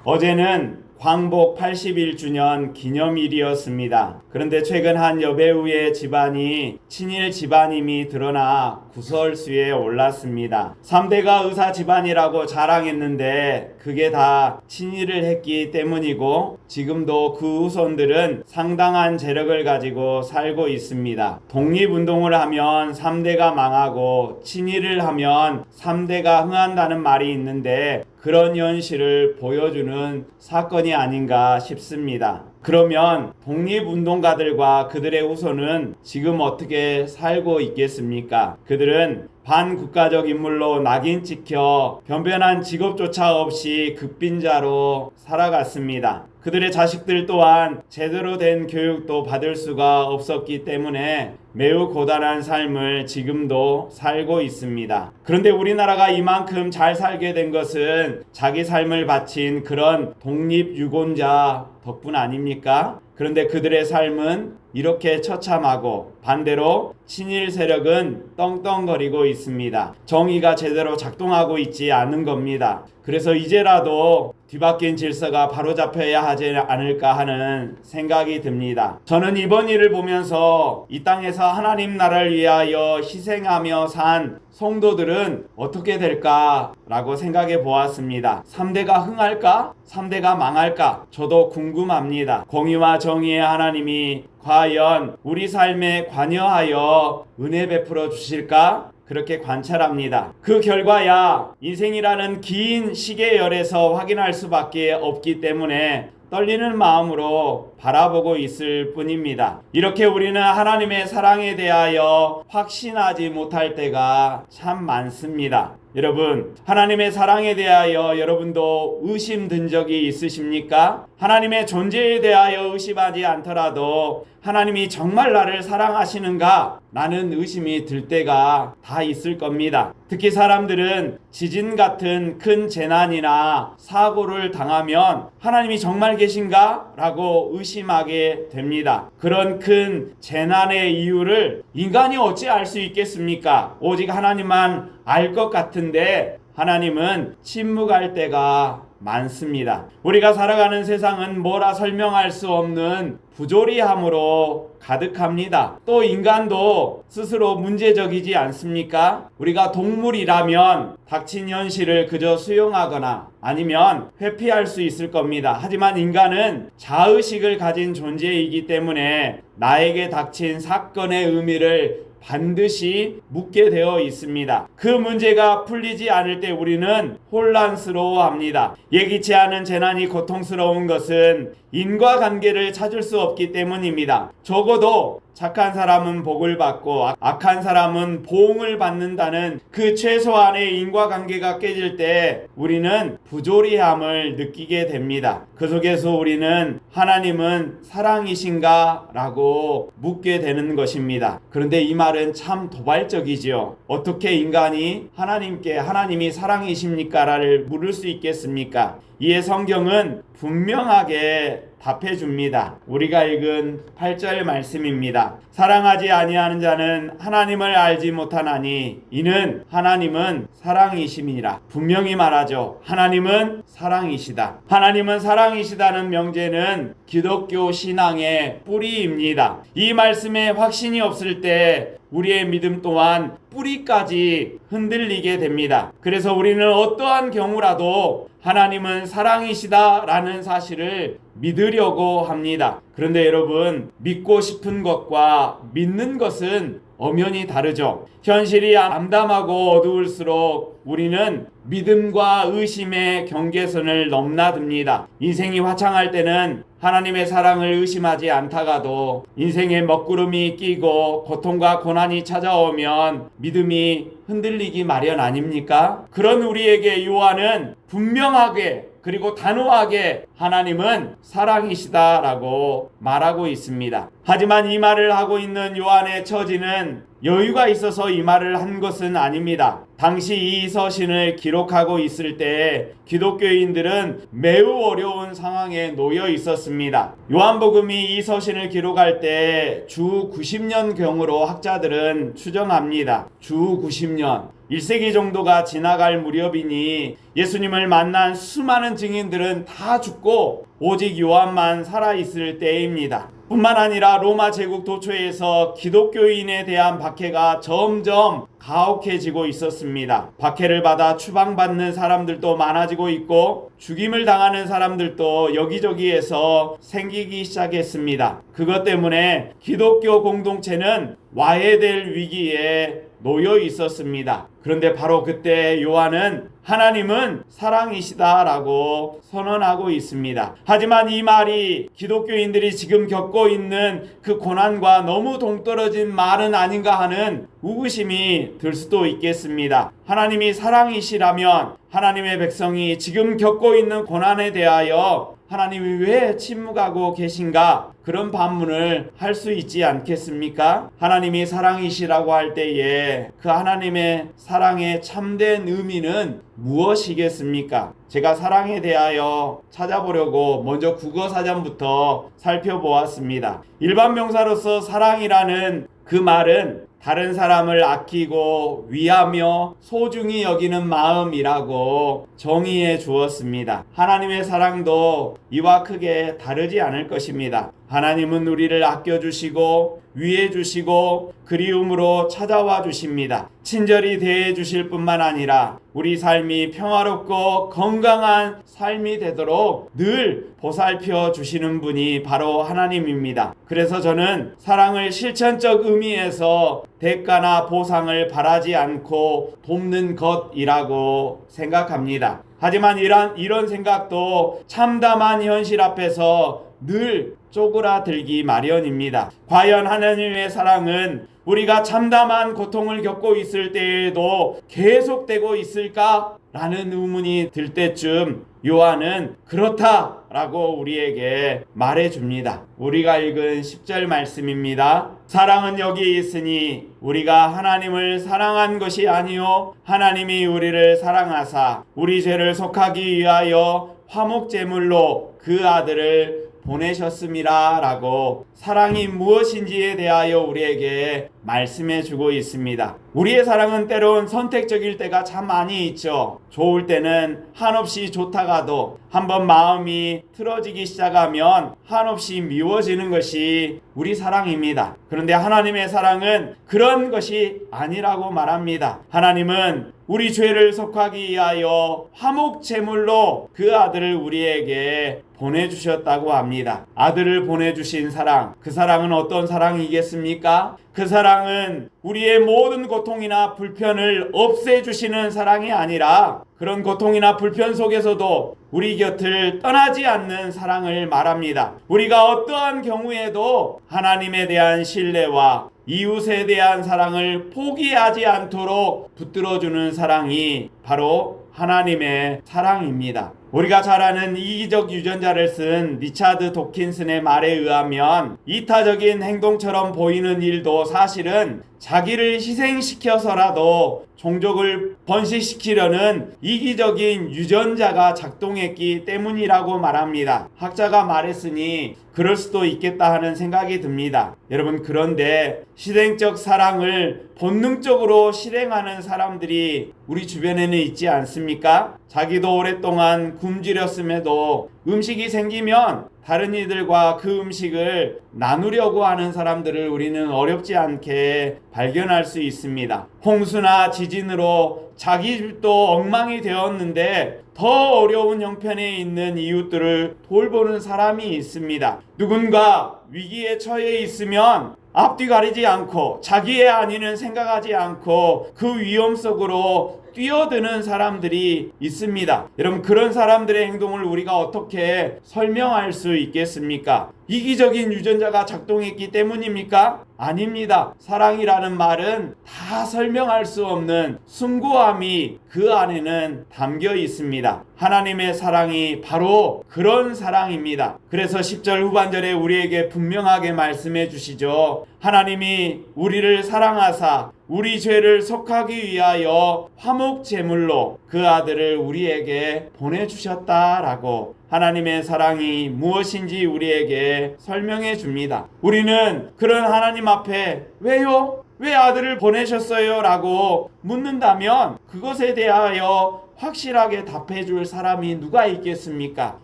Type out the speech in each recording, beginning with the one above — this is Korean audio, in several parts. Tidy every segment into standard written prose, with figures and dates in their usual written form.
어제는 광복 81주년 기념일이었습니다. 그런데 최근 한 여배우의 집안이 친일 집안임이 드러나 구설수에 올랐습니다. 3대가 의사 집안이라고 자랑했는데 그게 다 친일을 했기 때문이고 지금도 그 후손들은 상당한 재력을 가지고 살고 있습니다. 독립운동을 하면 3대가 망하고 친일을 하면 3대가 흥한다는 말이 있는데 그런 현실을 보여주는 사건이 아닌가 싶습니다. 그러면 독립운동가들과 그들의 후손은 지금 어떻게 살고 있겠습니까? 그들은 반국가적 인물로 낙인 찍혀 변변한 직업조차 없이 극빈자로 살아갔습니다. 그들의 자식들 또한 제대로 된 교육도 받을 수가 없었기 때문에 매우 고단한 삶을 지금도 살고 있습니다. 그런데 우리나라가 이만큼 잘 살게 된 것은 자기 삶을 바친 그런 독립유공자 덕분 아닙니까? 그런데 그들의 삶은 이렇게 처참하고 반대로 친일 세력은 떵떵거리고 있습니다. 정의가 제대로 작동하고 있지 않은 겁니다. 그래서 이제라도 뒤바뀐 질서가 바로잡혀야 하지 않을까 하는 생각이 듭니다. 저는 이번 일을 보면서 이 땅에서 하나님 나라를 위하여 희생하며 산 성도들은 어떻게 될까라고 생각해 보았습니다. 3대가 흥할까? 3대가 망할까? 저도 궁금합니다. 공의와 정의의 하나님이 과연 우리 삶에 관여하여 은혜 베풀어 주실까? 그렇게 관찰합니다. 그 결과야 인생이라는 긴 시계열에서 확인할 수밖에 없기 때문에 떨리는 마음으로 바라보고 있을 뿐입니다. 이렇게 우리는 하나님의 사랑에 대하여 확신하지 못할 때가 참 많습니다. 여러분, 하나님의 사랑에 대하여 여러분도 의심 든 적이 있으십니까? 하나님의 존재에 대하여 의심하지 않더라도 하나님이 정말 나를 사랑하시는가? 라는 의심이 들 때가 다 있을 겁니다. 특히 사람들은 지진 같은 큰 재난이나 사고를 당하면 하나님이 정말 계신가? 라고 의심하게 됩니다. 그런 큰 재난의 이유를 인간이 어찌 알 수 있겠습니까? 오직 하나님만 알 것 같은데 하나님은 침묵할 때가 많습니다. 우리가 살아가는 세상은 뭐라 설명할 수 없는 부조리함으로 가득합니다. 또 인간도 스스로 문제적이지 않습니까? 우리가 동물이라면 닥친 현실을 그저 수용하거나 아니면 회피할 수 있을 겁니다. 하지만 인간은 자의식을 가진 존재이기 때문에 나에게 닥친 사건의 의미를 반드시 묻게 되어 있습니다. 그 문제가 풀리지 않을 때 우리는 혼란스러워합니다. 예기치 않은 재난이 고통스러운 것은 인과관계를 찾을 수 없기 때문입니다. 적어도 착한 사람은 복을 받고 악한 사람은 보응을 받는다는 그 최소한의 인과관계가 깨질 때 우리는 부조리함을 느끼게 됩니다. 그 속에서 우리는 하나님은 사랑이신가? 라고 묻게 되는 것입니다. 그런데 이 말은 참 도발적이지요. 어떻게 인간이 하나님께 하나님이 사랑이십니까? 라를 물을 수 있겠습니까? 이에 성경은 분명하게 답해 줍니다. 우리가 읽은 8절 말씀입니다. 사랑하지 아니하는 자는 하나님을 알지 못하나니 이는 하나님은 사랑이심이라. 분명히 말하죠. 하나님은 사랑이시다. 하나님은 사랑이시다는 명제는 기독교 신앙의 뿌리입니다. 이 말씀에 확신이 없을 때 우리의 믿음 또한 뿌리까지 흔들리게 됩니다. 그래서 우리는 어떠한 경우라도 하나님은 사랑이시다 라는 사실을 믿으려고 합니다. 그런데 여러분, 믿고 싶은 것과 믿는 것은 엄연히 다르죠. 현실이 암담하고 어두울수록 우리는 믿음과 의심의 경계선을 넘나듭니다. 인생이 화창할 때는 하나님의 사랑을 의심하지 않다가도 인생에 먹구름이 끼고 고통과 고난이 찾아오면 믿음이 흔들리기 마련 아닙니까? 그런 우리에게 요한은 분명하게 그리고 단호하게 하나님은 사랑이시다라고 말하고 있습니다. 하지만 이 말을 하고 있는 요한의 처지는 여유가 있어서 이 말을 한 것은 아닙니다. 당시 이 서신을 기록하고 있을 때 기독교인들은 매우 어려운 상황에 놓여 있었습니다. 요한복음이 이 서신을 기록할 때 주 90년경으로 학자들은 추정합니다. 주 90년. 1세기 정도가 지나갈 무렵이니 예수님을 만난 수많은 증인들은 다 죽고 오직 요한만 살아있을 때입니다. 뿐만 아니라 로마 제국 도처에서 기독교인에 대한 박해가 점점 가혹해지고 있었습니다. 박해를 받아 추방받는 사람들도 많아지고 있고 죽임을 당하는 사람들도 여기저기에서 생기기 시작했습니다. 그것 때문에 기독교 공동체는 와해될 위기에 놓여 있었습니다. 그런데 바로 그때 요한은 하나님은 사랑이시다라고 선언하고 있습니다. 하지만 이 말이 기독교인들이 지금 겪고 있는 그 고난과 너무 동떨어진 말은 아닌가 하는 의구심이 들 수도 있겠습니다. 하나님이 사랑이시라면 하나님의 백성이 지금 겪고 있는 고난에 대하여 하나님이 왜 침묵하고 계신가? 그런 반문을 할 수 있지 않겠습니까? 하나님이 사랑이시라고 할 때에 그 하나님의 사랑의 참된 의미는 무엇이겠습니까? 제가 사랑에 대하여 찾아보려고 먼저 국어사전부터 살펴보았습니다. 일반 명사로서 사랑이라는 그 말은 다른 사람을 아끼고 위하며 소중히 여기는 마음이라고 정의해 주었습니다. 하나님의 사랑도 이와 크게 다르지 않을 것입니다. 하나님은 우리를 아껴주시고 위해 주시고 그리움으로 찾아와 주십니다. 친절히 대해 주실 뿐만 아니라 우리 삶이 평화롭고 건강한 삶이 되도록 늘 보살펴 주시는 분이 바로 하나님입니다. 그래서 저는 사랑을 실천적 의미에서 대가나 보상을 바라지 않고 돕는 것이라고 생각합니다. 하지만 이런 생각도 참담한 현실 앞에서 늘 쪼그라들기 마련입니다. 과연 하나님의 사랑은 우리가 참담한 고통을 겪고 있을 때에도 계속되고 있을까? 라는 의문이 들 때쯤 요한은 그렇다라고 우리에게 말해줍니다. 우리가 읽은 10절 말씀입니다. 사랑은 여기 있으니 우리가 하나님을 사랑한 것이 아니요 하나님이 우리를 사랑하사 우리 죄를 속하기 위하여 화목제물로 그 아들을 보내셨음이라 라고 사랑이 무엇인지에 대하여 우리에게 말씀해 주고 있습니다. 우리의 사랑은 때론 선택적일 때가 참 많이 있죠. 좋을 때는 한없이 좋다가도 한번 마음이 틀어지기 시작하면 한없이 미워지는 것이 우리 사랑입니다. 그런데 하나님의 사랑은 그런 것이 아니라고 말합니다. 하나님은 우리 죄를 속하기 위하여 화목제물로 그 아들을 우리에게 보내주셨다고 합니다. 아들을 보내주신 사랑, 그 사랑은 어떤 사랑이겠습니까? 그 사랑은 우리의 모든 고통이나 불편을 없애주시는 사랑이 아니라 그런 고통이나 불편 속에서도 우리 곁을 떠나지 않는 사랑을 말합니다. 우리가 어떠한 경우에도 하나님에 대한 신뢰와 이웃에 대한 사랑을 포기하지 않도록 붙들어주는 사랑이 바로 하나님의 사랑입니다. 우리가 잘 아는 이기적 유전자를 쓴 리차드 도킨슨의 말에 의하면 이타적인 행동처럼 보이는 일도 사실은 자기를 희생시켜서라도 종족을 번식시키려는 이기적인 유전자가 작동했기 때문이라고 말합니다. 학자가 말했으니 그럴 수도 있겠다 하는 생각이 듭니다. 여러분, 그런데 희생적 사랑을 본능적으로 실행하는 사람들이 우리 주변에는 있지 않습니까? 자기도 오랫동안 굶주렸음에도 음식이 생기면 다른 이들과 그 음식을 나누려고 하는 사람들을 우리는 어렵지 않게 발견할 수 있습니다. 홍수나 지진으로 자기 집도 엉망이 되었는데 더 어려운 형편에 있는 이웃들을 돌보는 사람이 있습니다. 누군가 위기에 처해 있으면 앞뒤 가리지 않고 자기의 안위는 생각하지 않고 그 위험 속으로 뛰어드는 사람들이 있습니다. 여러분, 그런 사람들의 행동을 우리가 어떻게 설명할 수 있겠습니까? 이기적인 유전자가 작동했기 때문입니까? 아닙니다. 사랑이라는 말은 다 설명할 수 없는 숭고함이 그 안에는 담겨 있습니다. 하나님의 사랑이 바로 그런 사랑입니다. 그래서 10절 후반절에 우리에게 분명하게 말씀해 주시죠. 하나님이 우리를 사랑하사 우리 죄를 속하기 위하여 화목제물로 그 아들을 우리에게 보내주셨다라고 하나님의 사랑이 무엇인지 우리에게 설명해 줍니다. 우리는 그런 하나님 앞에 왜요? 왜 아들을 보내셨어요? 라고 묻는다면 그것에 대하여 확실하게 답해 줄 사람이 누가 있겠습니까?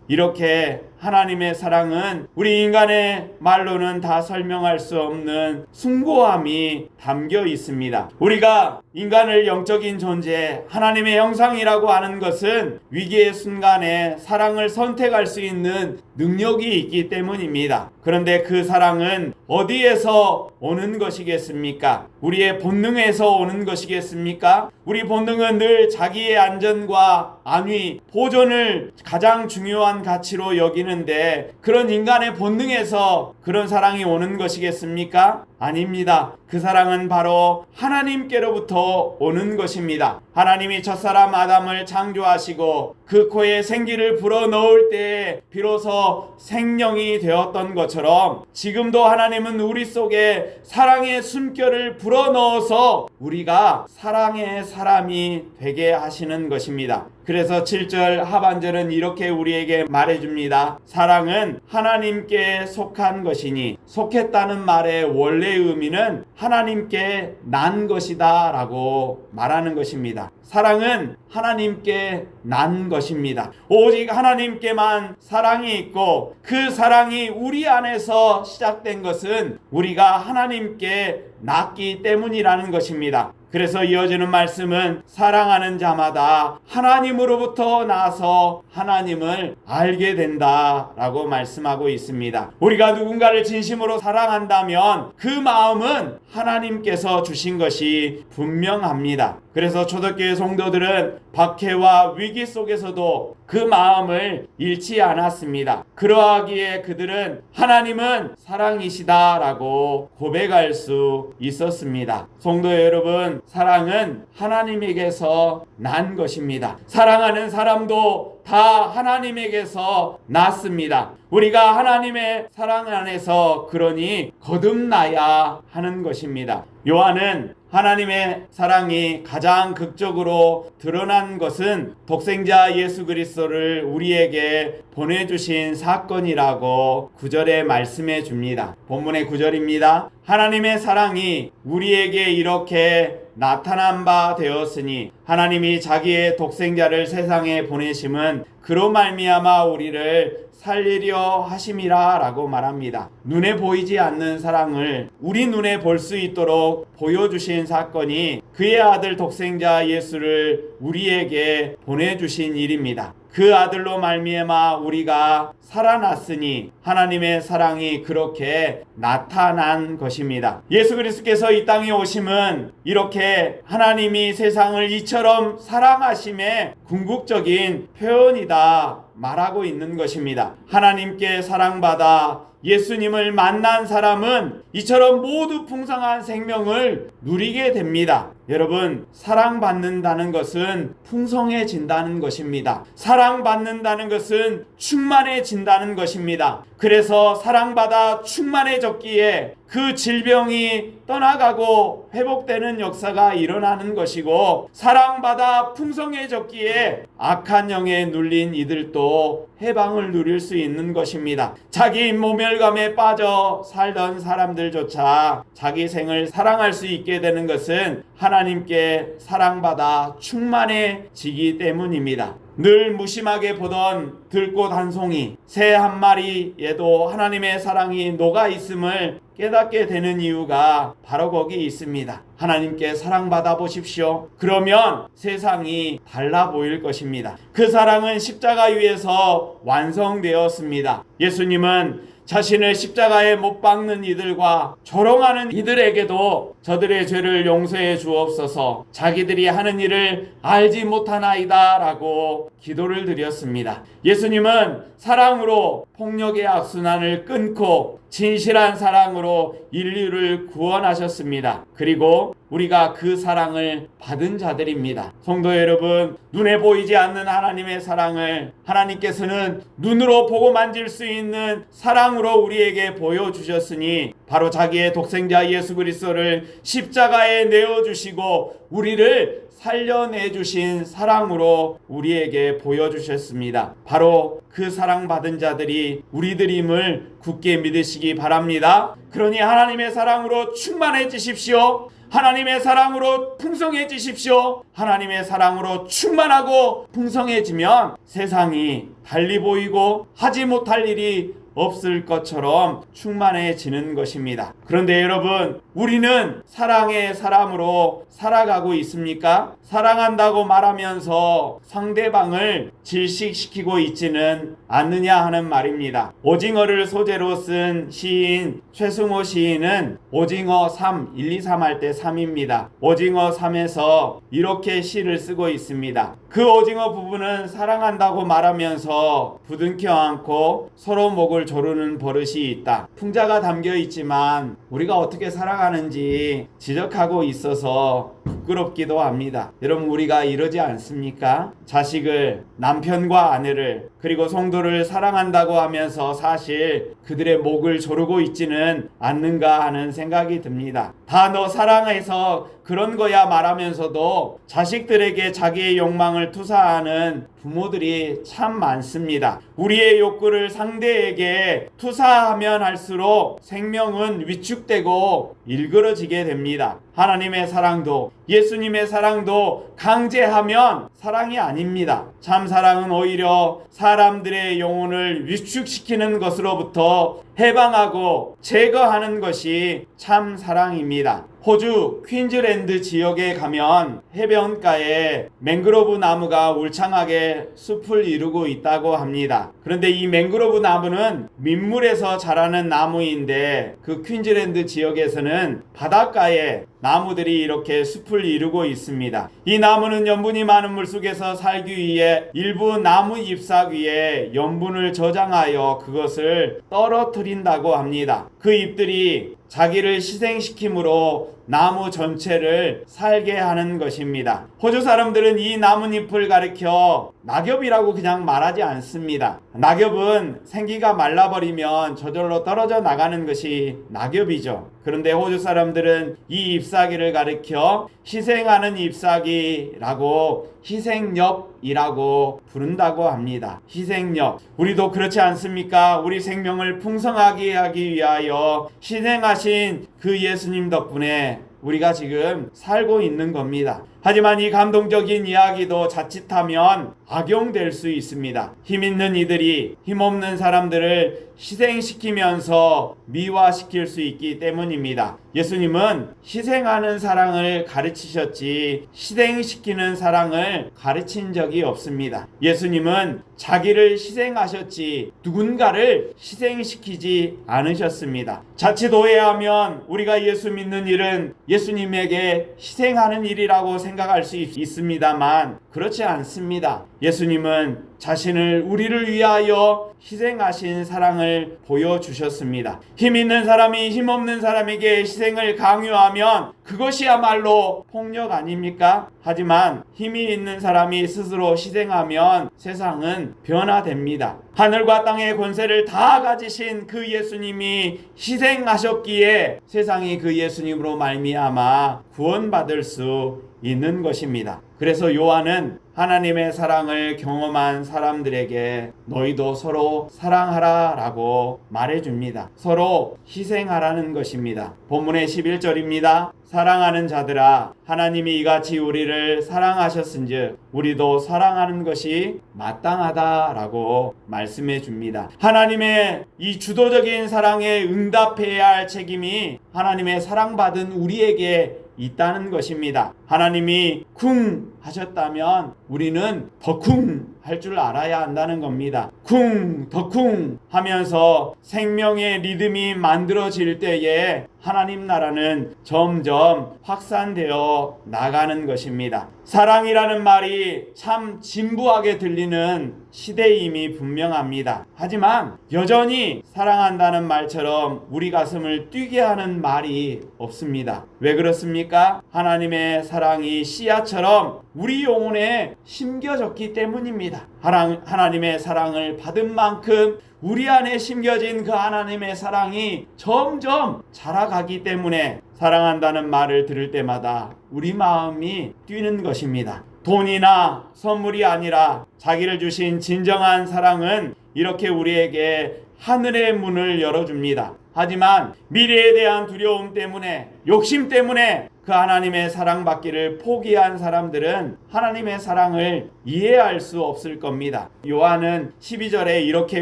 이렇게 하나님의 사랑은 우리 인간의 말로는 다 설명할 수 없는 숭고함이 담겨 있습니다. 우리가 인간을 영적인 존재, 하나님의 형상이라고 하는 것은 위기의 순간에 사랑을 선택할 수 있는 능력이 있기 때문입니다. 그런데 그 사랑은 어디에서 오는 것이겠습니까? 우리의 본능에서 오는 것이겠습니까? 우리 본능은 늘 자기의 안전과 안위, 보존을 가장 중요한 가치로 여기는데 그런 인간의 본능에서 그런 사랑이 오는 것이겠습니까? 아닙니다. 그 사랑은 바로 하나님께로부터 오는 것입니다. 하나님이 첫사람 아담을 창조하시고 그 코에 생기를 불어넣을 때에 비로소 생명이 되었던 것처럼 지금도 하나님은 우리 속에 사랑의 숨결을 불어넣어서 우리가 사랑의 사람이 되게 하시는 것입니다. 그래서 7절 하반절은 이렇게 우리에게 말해줍니다. 사랑은 하나님께 속한 것이니, 속했다는 말의 원래 의미는 하나님께 난 것이다 라고 말하는 것입니다. 사랑은 하나님께 난 것입니다. 오직 하나님께만 사랑이 있고 그 사랑이 우리 안에서 시작된 것은 우리가 하나님께 낳기 때문이라는 것입니다. 그래서 이어지는 말씀은 사랑하는 자마다 하나님으로부터 나서 하나님을 알게 된다라고 말씀하고 있습니다. 우리가 누군가를 진심으로 사랑한다면 그 마음은 하나님께서 주신 것이 분명합니다. 그래서 초대교회 성도들은 박해와 위기 속에서도 그 마음을 잃지 않았습니다. 그러하기에 그들은 하나님은 사랑이시다라고 고백할 수 있었습니다. 성도 여러분, 사랑은 하나님에게서 난 것입니다. 사랑하는 사람도 다 하나님에게서 났습니다. 우리가 하나님의 사랑 안에서 그러니 거듭나야 하는 것입니다. 요한은 하나님의 사랑이 가장 극적으로 드러난 것은 독생자 예수 그리스도를 우리에게 보내주신 사건이라고 9절에 말씀해 줍니다. 본문의 9절입니다. 하나님의 사랑이 우리에게 이렇게 나타난 바 되었으니 하나님이 자기의 독생자를 세상에 보내심은 그로 말미암아 우리를 살리려 하심이라 라고 말합니다. 눈에 보이지 않는 사랑을 우리 눈에 볼 수 있도록 보여주신 사건이 그의 아들 독생자 예수를 우리에게 보내주신 일입니다. 그 아들로 말미암아 우리가 살아났으니 하나님의 사랑이 그렇게 나타난 것입니다. 예수 그리스도께서 이 땅에 오심은 이렇게 하나님이 세상을 이처럼 사랑하심의 궁극적인 표현이다 말하고 있는 것입니다. 하나님께 사랑받아 예수님을 만난 사람은 이처럼 모두 풍성한 생명을 누리게 됩니다. 여러분, 사랑받는다는 것은 풍성해진다는 것입니다. 사랑받는다는 것은 충만해진다는 것입니다. 그래서 사랑받아 충만해졌기에 그 질병이 떠나가고 회복되는 역사가 일어나는 것이고, 사랑받아 풍성해졌기에 악한 영에 눌린 이들도 해방을 누릴 수 있는 것입니다. 자기 모멸감에 빠져 살던 사람들조차 자기 생을 사랑할 수 있게 되는 것은 하나님께 사랑받아 충만해지기 때문입니다. 늘 무심하게 보던 들꽃 한 송이, 새 한 마리에도 하나님의 사랑이 녹아 있음을 깨닫게 되는 이유가 바로 거기 있습니다. 하나님께 사랑받아 보십시오. 그러면 세상이 달라 보일 것입니다. 그 사랑은 십자가 위에서 완성되었습니다. 예수님은 자신을 십자가에 못 박는 이들과 조롱하는 이들에게도 저들의 죄를 용서해 주옵소서, 자기들이 하는 일을 알지 못하나이다 라고 기도를 드렸습니다. 예수님은 사랑으로 폭력의 악순환을 끊고 진실한 사랑으로 인류를 구원하셨습니다. 그리고 우리가 그 사랑을 받은 자들입니다. 성도 여러분, 눈에 보이지 않는 하나님의 사랑을 하나님께서는 눈으로 보고 만질 수 있는 사랑 사랑으로 우리에게 보여주셨으니 바로 자기의 독생자 예수 그리스도를 십자가에 내어주시고 우리를 살려내주신 사랑으로 우리에게 보여주셨습니다. 바로 그 사랑받은 자들이 우리들임을 굳게 믿으시기 바랍니다. 그러니 하나님의 사랑으로 충만해지십시오. 하나님의 사랑으로 풍성해지십시오. 하나님의 사랑으로 충만하고 풍성해지면 세상이 달리 보이고 하지 못할 일이 없을 것처럼 충만해지는 것입니다. 그런데 여러분, 우리는 사랑의 사람으로 살아가고 있습니까? 사랑한다고 말하면서 상대방을 질식시키고 있지는 않느냐 하는 말입니다. 오징어를 소재로 쓴 시인 최승호 시인은 오징어 3, 1, 2, 3 할 때 3입니다. 오징어 3에서 이렇게 시를 쓰고 있습니다. 그 오징어 부부는 사랑한다고 말하면서 부둥켜 안고 서로 목을 조르는 버릇이 있다. 풍자가 담겨 있지만 우리가 어떻게 살아가는지 지적하고 있어서 부끄럽기도 합니다. 여러분, 우리가 이러지 않습니까? 자식을, 남편과 아내를, 그리고 성도를 사랑한다고 하면서 사실 그들의 목을 조르고 있지는 않는가 하는 생각이 듭니다. 다 너 사랑해서 그런 거야 말하면서도 자식들에게 자기의 욕망을 투사하는 부모들이 참 많습니다. 우리의 욕구를 상대에게 투사하면 할수록 생명은 위축되고 일그러지게 됩니다. 하나님의 사랑도 예수님의 사랑도 강제하면 사랑이 아닙니다. 참 사랑은 오히려 사람들의 영혼을 위축시키는 것으로부터 해방하고 제거하는 것이 참 사랑입니다. 호주 퀸즐랜드 지역에 가면 해변가에 맹그로브 나무가 울창하게 숲을 이루고 있다고 합니다. 그런데 이 맹그로브 나무는 민물에서 자라는 나무인데 그 퀸즐랜드 지역에서는 바닷가에 나무들이 이렇게 숲을 이루고 있습니다. 이 나무는 염분이 많은 물속에서 살기 위해 일부 나무 잎사 위에 염분을 저장하여 그것을 떨어뜨린다고 합니다. 그 잎들이 자기를 희생시킴으로 나무 전체를 살게 하는 것입니다. 호주 사람들은 이 나뭇잎을 가리켜 낙엽이라고 그냥 말하지 않습니다. 낙엽은 생기가 말라버리면 저절로 떨어져 나가는 것이 낙엽이죠. 그런데 호주 사람들은 이 잎사귀를 가리켜 희생하는 잎사귀라고 희생엽이라고 부른다고 합니다. 희생엽. 우리도 그렇지 않습니까? 우리 생명을 풍성하게 하기 위하여 희생하신 그 예수님 덕분에 우리가 지금 살고 있는 겁니다. 하지만 이 감동적인 이야기도 자칫하면 악용될 수 있습니다. 힘 있는 이들이 힘없는 사람들을 희생시키면서 미화시킬 수 있기 때문입니다. 예수님은 희생하는 사랑을 가르치셨지 희생시키는 사랑을 가르친 적이 없습니다. 예수님은 자기를 희생하셨지 누군가를 희생시키지 않으셨습니다. 자칫 오해하면 우리가 예수 믿는 일은 예수님에게 희생하는 일이라고 생각할 수 있습니다만 그렇지 않습니다. 예수님은 자신을 우리를 위하여 희생하신 사랑을 보여주셨습니다. 힘 있는 사람이 힘없는 사람에게 희생을 강요하면 그것이야말로 폭력 아닙니까? 하지만 힘이 있는 사람이 스스로 희생하면 세상은 변화됩니다. 하늘과 땅의 권세를 다 가지신 그 예수님이 희생하셨기에 세상이 그 예수님으로 말미암아 구원받을 수 있는 것입니다. 그래서 요한은 하나님의 사랑을 경험한 사람들에게 너희도 서로 사랑하라 라고 말해줍니다. 서로 희생하라는 것입니다. 본문의 11절입니다. 사랑하는 자들아, 하나님이 이같이 우리를 사랑하셨은즉 우리도 사랑하는 것이 마땅하다라고 말씀해 줍니다. 하나님의 이 주도적인 사랑에 응답해야 할 책임이 하나님의 사랑받은 우리에게 있다는 것입니다. 하나님이 쿵 하셨다면 우리는 더 쿵 할 줄 알아야 한다는 겁니다. 쿵, 더 쿵 하면서 생명의 리듬이 만들어질 때에 하나님 나라는 점점 확산되어 나가는 것입니다. 사랑이라는 말이 참 진부하게 들리는 시대임이 분명합니다. 하지만 여전히 사랑한다는 말처럼 우리 가슴을 뛰게 하는 말이 없습니다. 왜 그렇습니까? 하나님의 사랑이 씨앗처럼 우리 영혼에 심겨졌기 때문입니다. 하나님의 사랑을 받은 만큼 우리 안에 심겨진 그 하나님의 사랑이 점점 자라가기 때문에 사랑한다는 말을 들을 때마다 우리 마음이 뛰는 것입니다. 돈이나 선물이 아니라 자기를 주신 진정한 사랑은 이렇게 우리에게 하늘의 문을 열어줍니다. 하지만 미래에 대한 두려움 때문에, 욕심 때문에 그 하나님의 사랑받기를 포기한 사람들은 하나님의 사랑을 이해할 수 없을 겁니다. 요한은 12절에 이렇게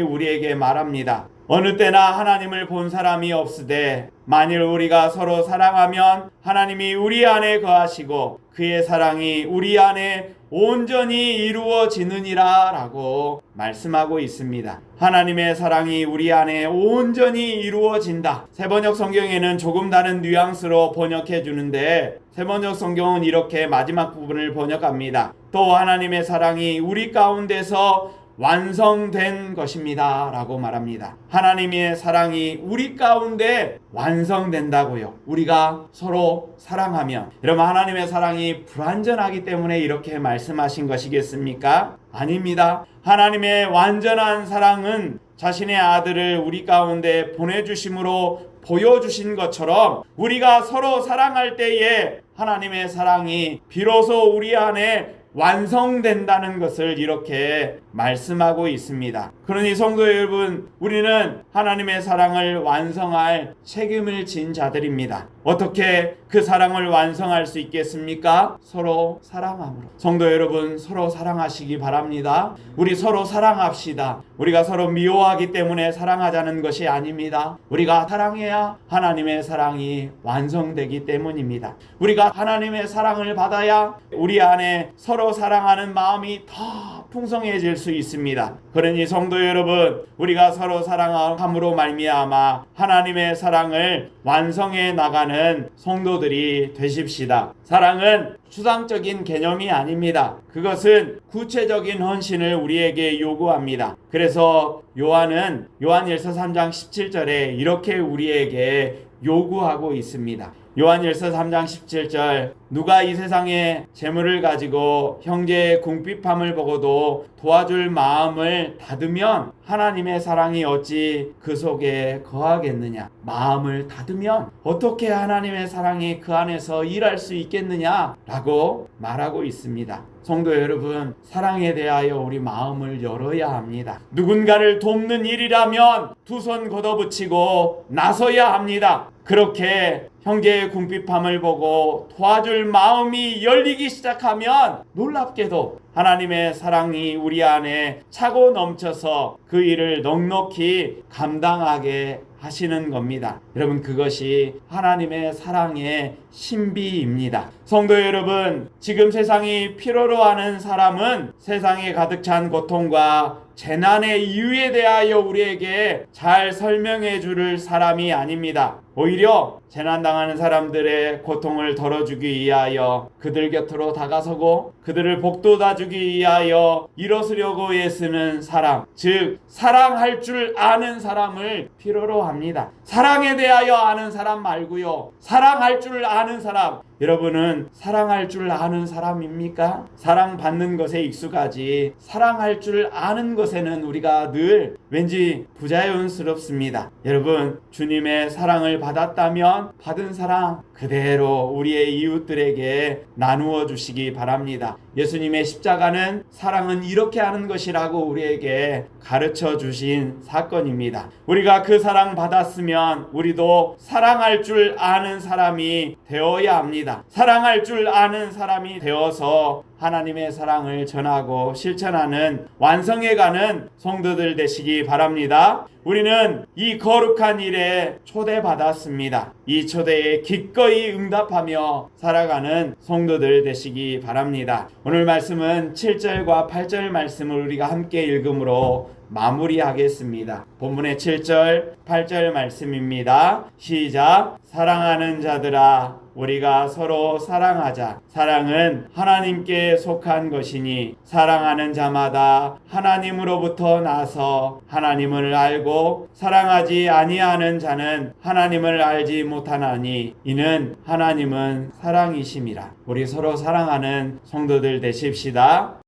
우리에게 말합니다. 어느 때나 하나님을 본 사람이 없으되 만일 우리가 서로 사랑하면 하나님이 우리 안에 거하시고 그의 사랑이 우리 안에 온전히 이루어지느니라 라고 말씀하고 있습니다. 하나님의 사랑이 우리 안에 온전히 이루어진다. 세번역 성경에는 조금 다른 뉘앙스로 번역해 주는데 세번역 성경은 이렇게 마지막 부분을 번역합니다. 또 하나님의 사랑이 우리 가운데서 완성된 것입니다 라고 말합니다. 하나님의 사랑이 우리 가운데 완성된다고요. 우리가 서로 사랑하면. 여러분, 하나님의 사랑이 불완전하기 때문에 이렇게 말씀하신 것이겠습니까? 아닙니다. 하나님의 완전한 사랑은 자신의 아들을 우리 가운데 보내주심으로 보여주신 것처럼 우리가 서로 사랑할 때에 하나님의 사랑이 비로소 우리 안에 완성된다는 것을 이렇게 말씀하고 있습니다. 그러니 성도 여러분, 우리는 하나님의 사랑을 완성할 책임을 진 자들입니다. 어떻게 그 사랑을 완성할 수 있겠습니까? 서로 사랑함으로. 성도 여러분, 서로 사랑하시기 바랍니다. 우리 서로 사랑합시다. 우리가 서로 미워하기 때문에 사랑하자는 것이 아닙니다. 우리가 사랑해야 하나님의 사랑이 완성되기 때문입니다. 우리가 하나님의 사랑을 받아야 우리 안에 서로 사랑하는 마음이 더 풍성해질 수 있습니다. 그러니 성도 여러분, 우리가 서로 사랑함으로 말미암아 하나님의 사랑을 완성해 나가는 성도들이 되십시다. 사랑은 추상적인 개념이 아닙니다. 그것은 구체적인 헌신을 우리에게 요구합니다. 그래서 요한은 요한일서 3장 17절에 이렇게 우리에게 요구하고 있습니다. 요한일서 3장 17절, 누가 이 세상에 재물을 가지고 형제의 궁핍함을 보고도 도와줄 마음을 닫으면 하나님의 사랑이 어찌 그 속에 거하겠느냐. 마음을 닫으면 어떻게 하나님의 사랑이 그 안에서 일할 수 있겠느냐 라고 말하고 있습니다. 성도 여러분, 사랑에 대하여 우리 마음을 열어야 합니다. 누군가를 돕는 일이라면 두 손 걷어붙이고 나서야 합니다. 그렇게 형제의 궁핍함을 보고 도와줄 마음이 열리기 시작하면 놀랍게도 하나님의 사랑이 우리 안에 차고 넘쳐서 그 일을 넉넉히 감당하게 하시는 겁니다. 여러분, 그것이 하나님의 사랑의 신비입니다. 성도 여러분, 지금 세상이 필요로 하는 사람은 세상에 가득 찬 고통과 재난의 이유에 대하여 우리에게 잘 설명해 줄 사람이 아닙니다. 오히려 재난당하는 사람들의 고통을 덜어주기 위하여 그들 곁으로 다가서고 그들을 복돋아주기 위하여 일어서려고 애쓰는 사람, 즉 사랑할 줄 아는 사람을 필요로 합니다. 사랑에 대하여 아는 사람 말고요, 사랑할 줄 아는 사람. 여러분은 사랑할 줄 아는 사람입니까? 사랑받는 것에 익숙하지 사랑할 줄 아는 것에는 우리가 늘 왠지 부자연스럽습니다. 여러분, 주님의 사랑을 받았다면 받은 사랑 그대로 우리의 이웃들에게 나누어 주시기 바랍니다. 예수님의 십자가는 사랑은 이렇게 하는 것이라고 우리에게 가르쳐 주신 사건입니다. 우리가 그 사랑 받았으면 우리도 사랑할 줄 아는 사람이 되어야 합니다. 사랑할 줄 아는 사람이 되어서 하나님의 사랑을 전하고 실천하는 완성해가는 성도들 되시기 바랍니다. 우리는 이 거룩한 일에 초대받았습니다. 이 초대에 기꺼이 응답하며 살아가는 성도들 되시기 바랍니다. 오늘 말씀은 7절과 8절 말씀을 우리가 함께 읽음으로 마무리하겠습니다. 본문의 7절, 8절 말씀입니다. 시작. 사랑하는 자들아, 우리가 서로 사랑하자. 사랑은 하나님께 속한 것이니 사랑하는 자마다 하나님으로부터 나서 하나님을 알고 사랑하지 아니하는 자는 하나님을 알지 못하나니 이는 하나님은 사랑이심이라. 우리 서로 사랑하는 성도들 되십시다.